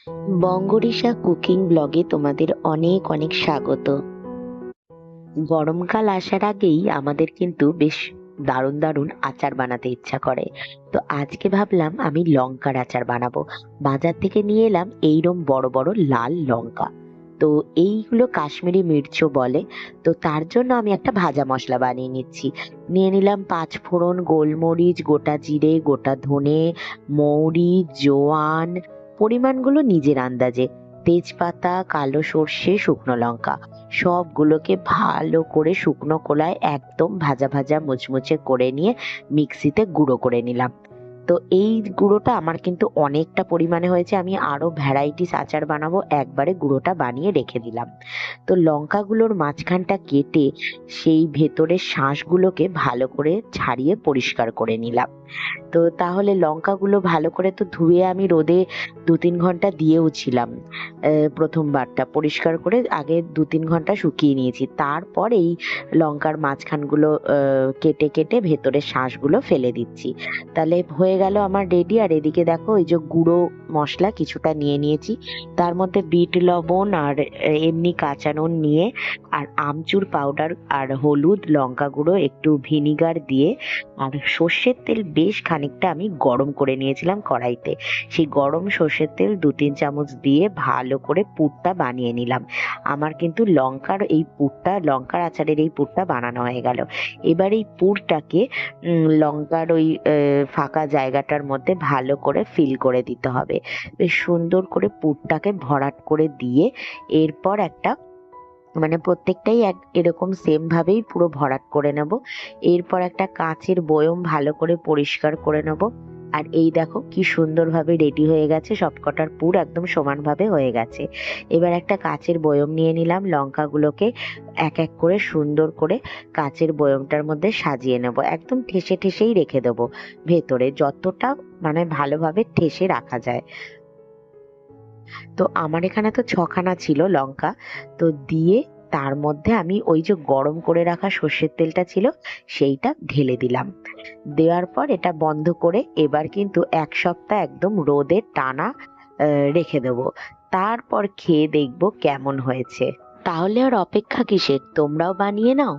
বঙ্গরিসা cooking ব্লগে তোমাদের অনেক অনেক স্বাগত। গরমকাল আসার আগেই আমাদের কিন্তু বেশ দারুণ দারুণ আচার বানাতে ইচ্ছা করে। তো আজকে ভাবলাম আমি লঙ্কার আচার বানাবো। বাজার থেকে নিয়ে এলাম এইরকম বড় বড় লাল লঙ্কা। তো এইগুলো কাশ্মীরি মির্চও বলে। তো তার জন্য আমি একটা ভাজা মশলা বানিয়ে নিচ্ছি। নিয়ে নিলাম পাঁচ ফোড়ন, গোলমরিচ, গোটা জিরে, গোটা ধনে, মৌরি, জোয়ান, পরিমাণগুলো নিজের আন্দাজে, তেজপাতা, কালো সর্ষে, শুকনো লঙ্কা, সবগুলোকে ভালো করে শুকনো খোলায় একদম ভাজা ভাজা মুচমুচে করে নিয়ে মিক্সিতে গুঁড়ো করে নিলাম। তো এই গুঁড়োটা আমার কিন্তু অনেকটা পরিমাণে হয়েছে, আমি আরো ভ্যারাইটিস আচার বানাবো, একবারে গুঁড়োটা বানিয়ে রেখে দিলাম। তো লঙ্কাগুলোর মাঝখানটা কেটে সেই ভেতরের শাঁসগুলোকে ভালো করে ছাড়িয়ে পরিষ্কার করে নিলাম। তো তাহলে লঙ্কাগুলো ভালো করে তো ধুয়ে আমি রোদে ২-৩ ঘন্টা দিয়েও ছিলাম। প্রথমবারটা পরিষ্কার করে আগে ২-৩ ঘন্টা শুকিয়ে নিয়েছি, তারপর এই লঙ্কার মাঝখানগুলো কেটে কেটে ভেতরের শাঁসগুলো ফেলে দিচ্ছি। তাহলে হয়ে গেল আমার রেডি। আর এদিকে দেখো এই যে গুঁড়ো মশলা কিছুটা নিয়ে নিয়েছি, তার মধ্যে বিট লবণ আর এমনি কাঁচা নুন নিয়ে, আর আমচুর পাউডার আর হলুদ, লঙ্কা গুঁড়ো, একটু ভিনিগার দিয়ে, আর সর্ষের তেল বেশ খানিকটা আমি গরম করে নিয়েছিলাম কড়াইতে। সেই গরম সর্ষের তেল ২-৩ চামচ দিয়ে ভালো করে পুরটা বানিয়ে নিলাম। আমার কিন্তু লঙ্কার আচারের এই পুরটা বানানো হয়ে গেল। এবার এই পুরটাকে লঙ্কার ওই ফাঁকা জায়গাটার মধ্যে ভালো করে ফিল করে দিতে হবে। বেশ সুন্দর করে পুরটাকে ভরাট করে দিয়ে এরপর একটা, মানে প্রত্যেকটাই এরকম সেম ভাবেই পুরো ভরাট করে নেব। এরপর একটা কাঁচের বয়ম ভালো করে পরিষ্কার করে নেব। আর এই দেখো কি সুন্দরভাবে রেডি হয়ে গেছে, সবকটার পুর একদম সমানভাবে হয়ে গেছে। এবার একটা কাঁচের বয়ম নিয়ে নিলাম, লঙ্কাগুলোকে এক এক করে সুন্দর করে কাঁচের বয়মটার মধ্যে সাজিয়ে নেব। একদম ঠেসে ঠেসেই রেখে দেবো ভেতরে, যতটা মানে ভালোভাবে ঠেসে রাখা যায়। তো আমার এখানে তো ৬ খানা ছিল লঙ্কা। তো দিয়ে তার মধ্যে আমি ওই যে গরম করে রাখা সর্ষের তেলটা ছিল সেইটা ঢেলে দিলাম। দেওয়ার পর এটা বন্ধ করে এবার কিন্তু ১ সপ্তাহ একদম রোদে টানা রেখে দেবো। তারপর খেয়ে দেখবো কেমন হয়েছে। তাহলে আর অপেক্ষা কিসের, তোমরাও বানিয়ে নাও।